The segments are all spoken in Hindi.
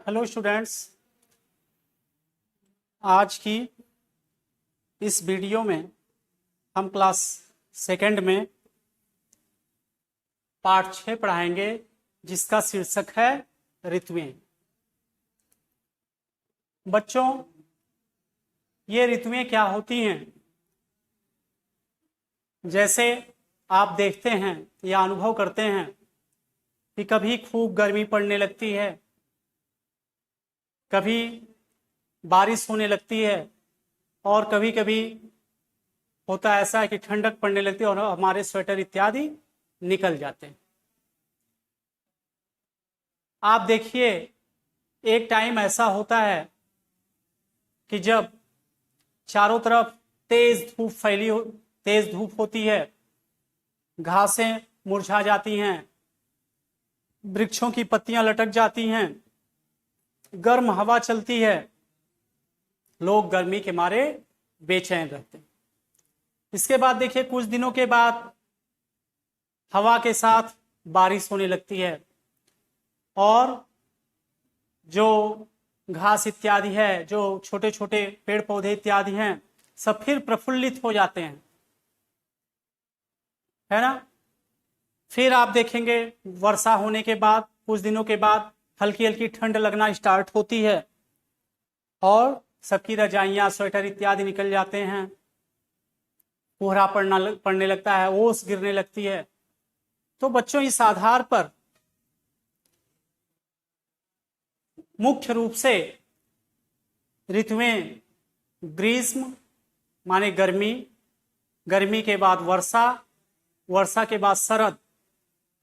हेलो स्टूडेंट्स, आज की इस वीडियो में हम क्लास सेकंड में पाठ 6 पढ़ाएंगे, जिसका शीर्षक है ऋतुएं। बच्चों, ये ऋतुएं क्या होती हैं? जैसे आप देखते हैं या अनुभव करते हैं कि कभी खूब गर्मी पड़ने लगती है, कभी बारिश होने लगती है और कभी कभी होता ऐसा है कि ठंडक पड़ने लगती है और हमारे स्वेटर इत्यादि निकल जाते हैं। आप देखिए, एक टाइम ऐसा होता है कि जब चारों तरफ तेज धूप होती है, घासें मुरझा जाती हैं, वृक्षों की पत्तियां लटक जाती हैं, गर्म हवा चलती है, लोग गर्मी के मारे बेचैन रहते हैं। इसके बाद देखिए, कुछ दिनों के बाद हवा के साथ बारिश होने लगती है और जो घास इत्यादि है, जो छोटे छोटे पेड़ पौधे इत्यादि हैं, सब फिर प्रफुल्लित हो जाते हैं, है ना। फिर आप देखेंगे वर्षा होने के बाद कुछ दिनों के बाद हल्की हल्की ठंड लगना स्टार्ट होती है और सबकी रजाइयां स्वेटर इत्यादि निकल जाते हैं, कोहरा पड़ने लगता है, ओस गिरने लगती है। तो बच्चों, इस आधार पर मुख्य रूप से ऋतुएं ग्रीष्म माने गर्मी, गर्मी के बाद वर्षा, वर्षा के बाद शरद,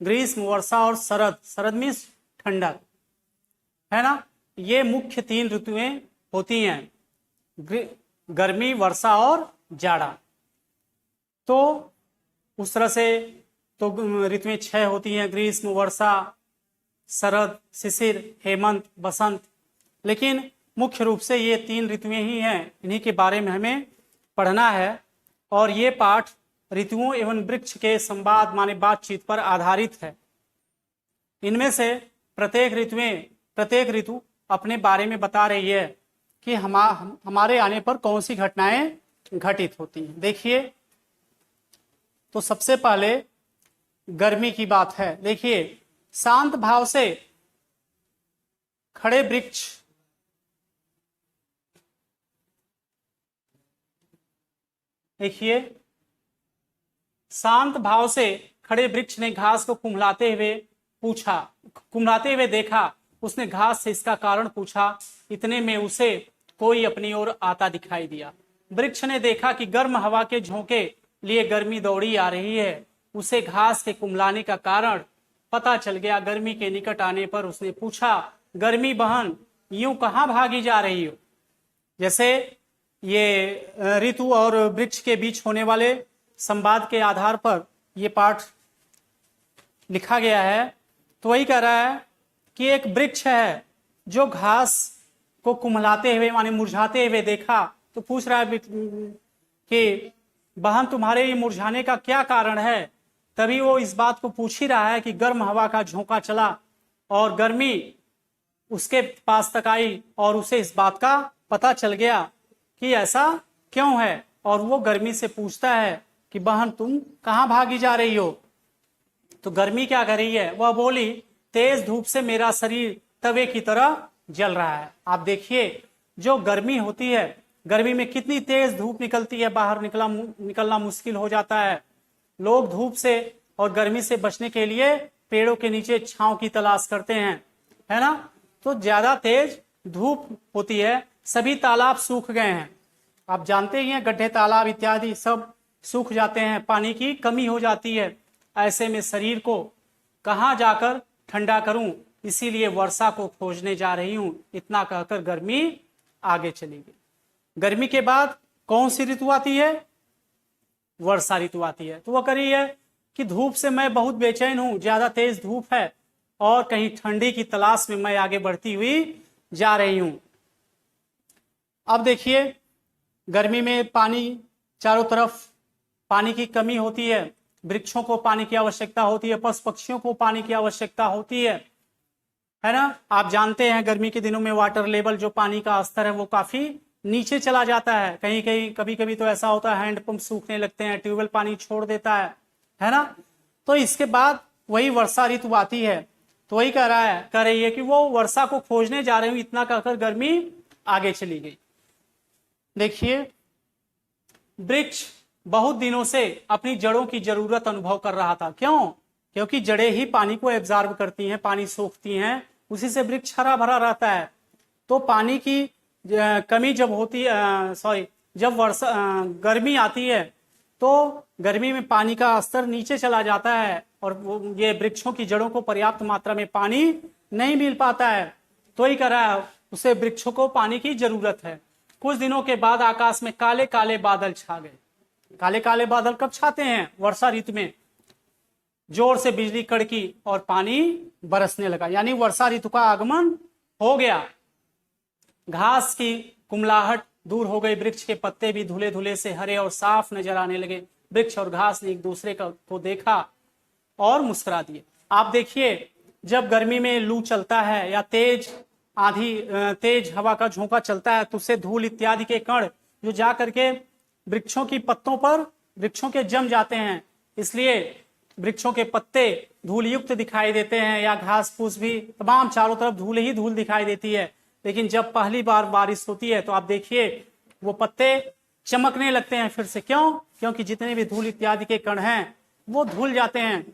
ग्रीष्म, वर्षा और शरद, शरद मीन्स ठंडक, है ना। ये मुख्य 3 ऋतुएं होती हैं, गर्मी, वर्षा और जाड़ा। तो उस तरह से तो ऋतुएं 6 होती हैं, ग्रीष्म, वर्षा, शरद, शिशिर, हेमंत, बसंत। लेकिन मुख्य रूप से ये 3 ऋतुएं ही हैं, इन्हीं के बारे में हमें पढ़ना है। और ये पाठ ऋतुओं एवं वृक्ष के संवाद माने बातचीत पर आधारित है। इनमें से प्रत्येक ऋतु अपने बारे में बता रही है कि हमारे आने पर कौन सी घटनाएं घटित होती हैं। देखिए, तो सबसे पहले गर्मी की बात है। देखिए, शांत भाव से खड़े वृक्ष, देखिए शांत भाव से खड़े वृक्ष ने घास को कुम्हलाते हुए देखा। उसने घास से इसका कारण पूछा। इतने में उसे कोई अपनी ओर आता दिखाई दिया। वृक्ष ने देखा कि गर्म हवा के झोंके लिए गर्मी दौड़ी आ रही है। उसे घास के कुम्हलाने का कारण पता चल गया। गर्मी के निकट आने पर उसने पूछा, गर्मी बहन, यूं कहाँ भागी जा रही हो? जैसे ये ऋतु और वृक्ष के बीच होने वाले संवाद के आधार पर यह पाठ लिखा गया है। तो वही कह रहा है कि एक वृक्ष है जो घास को कुम्हलाते हुए माने मुरझाते हुए देखा, तो पूछ रहा है कि बहन, तुम्हारे ये मुरझाने का क्या कारण है? तभी वो इस बात को पूछ ही रहा है कि गर्म हवा का झोंका चला और गर्मी उसके पास तक आई और उसे इस बात का पता चल गया कि ऐसा क्यों है। और वो गर्मी से पूछता है कि बहन, तुम कहाँ भागी जा रही हो? तो गर्मी क्या कर रही है? वह बोली, तेज धूप से मेरा शरीर तवे की तरह जल रहा है। आप देखिए, जो गर्मी होती है, गर्मी में कितनी तेज धूप निकलती है, बाहर निकलना मुश्किल हो जाता है। लोग धूप से और गर्मी से बचने के लिए पेड़ों के नीचे छांव की तलाश करते हैं, है ना। तो ज्यादा तेज धूप होती है, सभी तालाब सूख गए हैं। आप जानते ही हैं, गड्ढे, तालाब इत्यादि सब सूख जाते हैं, पानी की कमी हो जाती है। ऐसे में शरीर को कहाँ जाकर ठंडा करूं, इसीलिए वर्षा को खोजने जा रही हूं। इतना कहकर गर्मी आगे चली गई। गर्मी के बाद कौन सी ऋतु आती है? वर्षा ऋतु आती है। तो वह कह रही है कि धूप से मैं बहुत बेचैन हूं, ज्यादा तेज धूप है और कहीं ठंडी की तलाश में मैं आगे बढ़ती हुई जा रही हूं। अब देखिए, गर्मी में पानी, चारों तरफ पानी की कमी होती है, वृक्षों को पानी की आवश्यकता होती है, पशु पक्षियों को पानी की आवश्यकता होती है। है ना। आप जानते हैं गर्मी के दिनों में वाटर लेवल, जो पानी का स्तर है, वो काफी नीचे चला जाता है। कहीं कहीं कभी कभी तो ऐसा होता है हैंडपंप सूखने लगते हैं, ट्यूबवेल पानी छोड़ देता है ना। तो इसके बाद वही वर्षा ऋतु आती है। तो वही कह रही है कि वो वर्षा को खोजने जा रही हूँ, इतना कहकर गर्मी आगे चली गई। देखिए, वृक्ष बहुत दिनों से अपनी जड़ों की जरूरत अनुभव कर रहा था। क्यों? क्योंकि जड़ें ही पानी को एब्जॉर्ब करती हैं, पानी सोखती हैं, उसी से वृक्ष हरा भरा रहता है। तो पानी की कमी जब होती जब वर्षा गर्मी आती है तो गर्मी में पानी का स्तर नीचे चला जाता है और ये वृक्षों की जड़ों को पर्याप्त मात्रा में पानी नहीं मिल पाता है। तो ही कह रहा है उसे वृक्षों को पानी की जरूरत है। कुछ दिनों के बाद आकाश में काले काले बादल छा गए। काले काले बादल कब छाते हैं? वर्षा ऋतु में। जोर से बिजली कड़की और पानी बरसने लगा, यानी वर्षा ऋतु का आगमन हो गया। घास की कुमलाहट दूर हो गई, वृक्ष के पत्ते भी धुले धुले से हरे और साफ नजर आने लगे। वृक्ष और घास ने एक दूसरे को देखा और मुस्कुरा दिए। आप देखिए, जब गर्मी में लू चलता है या तेज आंधी, तेज हवा का झोंका चलता है, तो उससे धूल इत्यादि के कण जो जा करके वृक्षों की पत्तों पर, वृक्षों के जम जाते हैं, इसलिए वृक्षों के पत्ते धूल युक्त दिखाई देते हैं, या घास फूस भी, तमाम चारों तरफ धूल ही धूल दिखाई देती है। लेकिन जब पहली बार बारिश होती है तो आप देखिए वो पत्ते चमकने लगते हैं फिर से। क्यों? क्योंकि जितने भी धूल इत्यादि के कण हैं वो धुल जाते हैं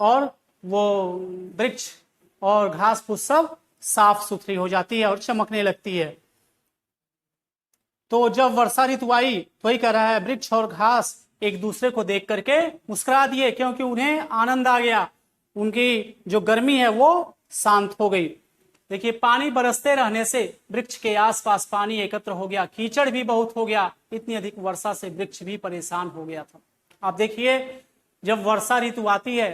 और वो वृक्ष और घास फूस सब साफ सुथरी हो जाती है और चमकने लगती है। तो जब वर्षा ऋतु आई तो ही कह रहा है वृक्ष और घास एक दूसरे को देख करके मुस्कुरा दिए, क्योंकि उन्हें आनंद आ गया, उनकी जो गर्मी है वो शांत हो गई। देखिए, पानी बरसते रहने से वृक्ष के आसपास पानी एकत्र हो गया, कीचड़ भी बहुत हो गया। इतनी अधिक वर्षा से वृक्ष भी परेशान हो गया था। आप देखिए, जब वर्षा ऋतु आती है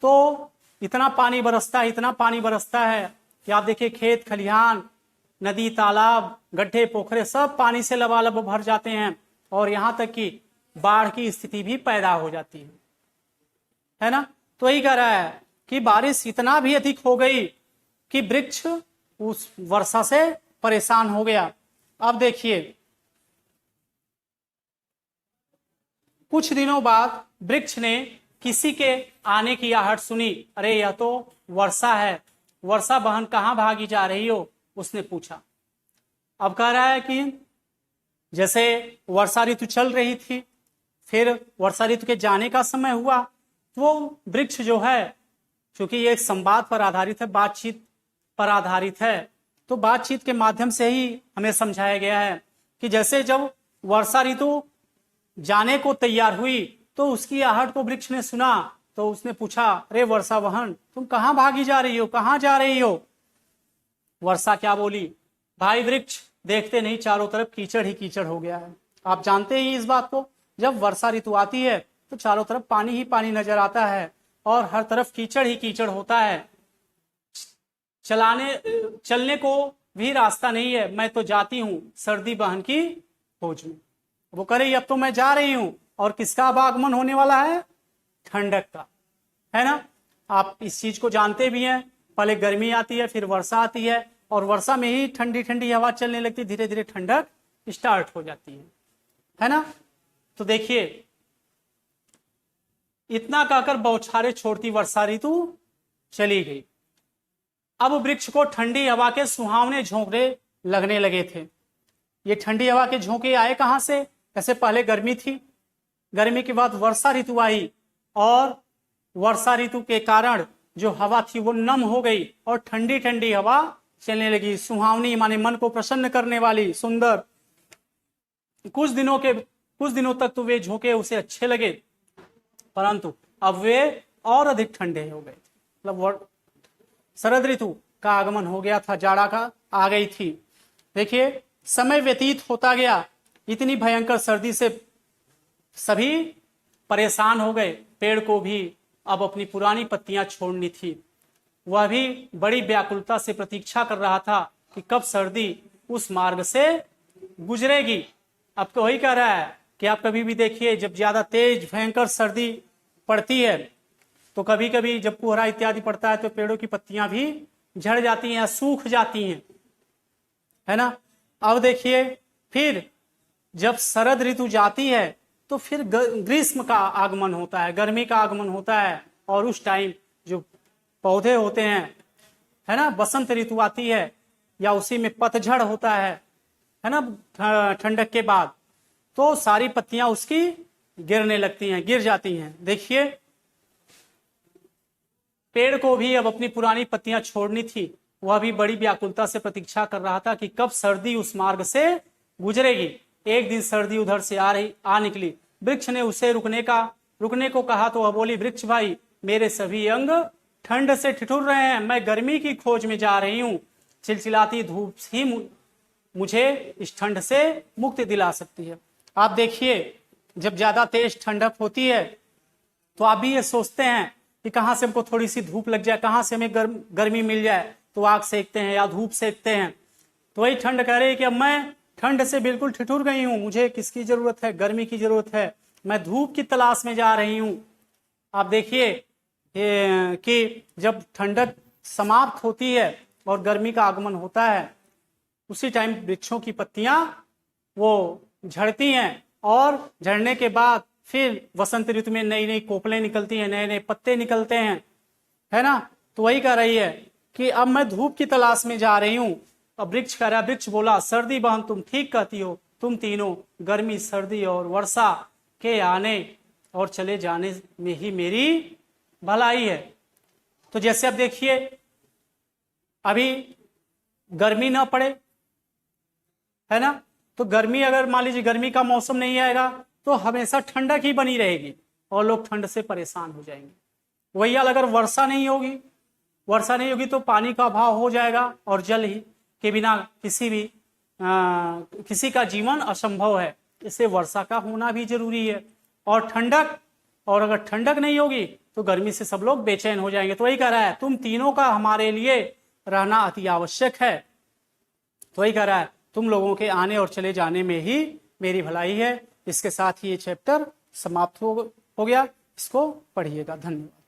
तो इतना पानी बरसता है, इतना पानी बरसता है कि आप देखिए खेत खलिहान, नदी, तालाब, गड्ढे, पोखरे सब पानी से लबालब भर जाते हैं और यहाँ तक कि बाढ़ की स्थिति भी पैदा हो जाती है ना। तो यही कह रहा है कि बारिश इतना भी अधिक हो गई कि वृक्ष उस वर्षा से परेशान हो गया। अब देखिए, कुछ दिनों बाद वृक्ष ने किसी के आने की आहट सुनी। अरे यह तो वर्षा है, वर्षा बहन कहाँ भागी जा रही हो? उसने पूछा। अब कह रहा है कि जैसे वर्षा ऋतु चल रही थी, फिर वर्षा ऋतु के जाने का समय हुआ, वो वृक्ष जो है, क्योंकि ये एक संवाद पर आधारित है, बातचीत पर आधारित है, तो बातचीत के माध्यम से ही हमें समझाया गया है कि जैसे जब वर्षा ऋतु जाने को तैयार हुई तो उसकी आहट को वृक्ष ने सुना, तो उसने पूछा, अरे वर्षा बहन तुम कहाँ भागी जा रही हो, कहाँ जा रही हो? वर्षा क्या बोली? भाई वृक्ष, देखते नहीं चारों तरफ कीचड़ ही कीचड़ हो गया है। आप जानते ही इस बात को, जब वर्षा ऋतु आती है तो चारों तरफ पानी ही पानी नजर आता है और हर तरफ कीचड़ ही कीचड़ होता है, चलने को भी रास्ता नहीं है। मैं तो जाती हूँ सर्दी बहन की खोज में। वो कह रही अब तो मैं जा रही हूँ, और किसका अब आगमन होने वाला है? ठंडक का, है ना। आप इस चीज को जानते भी हैं, पहले गर्मी आती है, फिर वर्षा आती है, और वर्षा में ही ठंडी ठंडी हवा चलने लगती है, धीरे धीरे ठंडक स्टार्ट हो जाती है ना। तो देखिए, इतना कहकर बौछारें छोड़ती वर्षा ऋतु चली गई। अब वृक्ष को ठंडी हवा के सुहावने झोंके लगने लगे थे। ये ठंडी हवा के झोंके आए कहां से? जैसे पहले गर्मी थी, गर्मी के बाद वर्षा ऋतु आई, और वर्षा ऋतु के कारण जो हवा थी वो नम हो गई और ठंडी ठंडी हवा चलने लगी, सुहावनी माने मन को प्रसन्न करने वाली, सुंदर। कुछ दिनों तक तो वे झोंके उसे अच्छे लगे, परंतु अब वे और अधिक ठंडे हो गए। मतलब शरद ऋतु का आगमन हो गया था, जाड़ा का आ गई थी। देखिए, समय व्यतीत होता गया, इतनी भयंकर सर्दी से सभी परेशान हो गए। पेड़ को भी अब अपनी पुरानी पत्तियां छोड़नी थी। वह भी बड़ी व्याकुलता से प्रतीक्षा कर रहा था कि कब सर्दी उस मार्ग से गुजरेगी। अब तो वही कह रहा है कि आप कभी भी देखिए, जब ज्यादा तेज भयंकर सर्दी पड़ती है तो कभी कभी जब कोहरा इत्यादि पड़ता है तो पेड़ों की पत्तियां भी झड़ जाती हैं, सूख जाती हैं, है ना। अब देखिए फिर जब शरद ऋतु जाती है तो फिर ग्रीष्म का आगमन होता है, गर्मी का आगमन होता है, और उस टाइम जो पौधे होते हैं, है ना, बसंत ऋतु आती है या उसी में पतझड़ होता है ना, ठंडक के बाद, तो सारी पत्तियां उसकी गिरने लगती हैं, गिर जाती हैं। देखिए पेड़ को भी अब अपनी पुरानी पत्तियां छोड़नी थी, वह भी बड़ी व्याकुलता से प्रतीक्षा कर रहा था कि कब सर्दी उस मार्ग से गुजरेगी। एक दिन सर्दी उधर से आ निकली। वृक्ष ने उसे रुकने को कहा तो वह बोली, वृक्ष भाई मेरे सभी अंग ठंड से ठिठुर रहे हैं, मैं गर्मी की खोज में जा रही हूँ, चिलचिलाती धूप ही मुझे इस ठंड से मुक्ति दिला सकती है। आप देखिए जब ज्यादा तेज ठंडक होती है तो आप भी ये सोचते हैं कि कहाँ से हमको थोड़ी सी धूप लग जाए, कहाँ से हमें गर्मी मिल जाए, तो आग सेकते हैं या धूप सेकते हैं। तो वही ठंड कह रही है कि अब मैं ठंड से बिल्कुल ठिठुर गई हूँ, मुझे किसकी जरूरत है, गर्मी की जरूरत है, मैं धूप की तलाश में जा रही हूँ। आप देखिए कि जब ठंडक समाप्त होती है और गर्मी का आगमन होता है, उसी टाइम वृक्षों की पत्तियां वो झड़ती हैं, और झड़ने के बाद फिर वसंत ऋतु में नई नई कोपलें निकलती हैं, नए नए पत्ते निकलते हैं, है ना। तो वही कह रही है कि अब मैं धूप की तलाश में जा रही हूँ। अब वृक्ष कह रहा है, वृक्ष बोला, सर्दी बहन तुम ठीक कहती हो, तुम तीनों गर्मी, सर्दी और वर्षा के आने और चले जाने में ही मेरी भलाई है। तो जैसे अब देखिए अभी गर्मी ना पड़े, है ना, तो गर्मी, अगर मान लीजिए गर्मी का मौसम नहीं आएगा तो हमेशा ठंडक ही बनी रहेगी और लोग ठंड से परेशान हो जाएंगे। वही हाल अगर वर्षा नहीं होगी तो पानी का अभाव हो जाएगा, और जल ही के बिना किसी का जीवन असंभव है, इससे वर्षा का होना भी जरूरी है। और अगर ठंडक नहीं होगी तो गर्मी से सब लोग बेचैन हो जाएंगे। तो वही कह रहा है, तुम तीनों का हमारे लिए रहना अति आवश्यक है। तो वही कह रहा है, तुम लोगों के आने और चले जाने में ही मेरी भलाई है। इसके साथ ही ये चैप्टर समाप्त हो गया। इसको पढ़िएगा। धन्यवाद।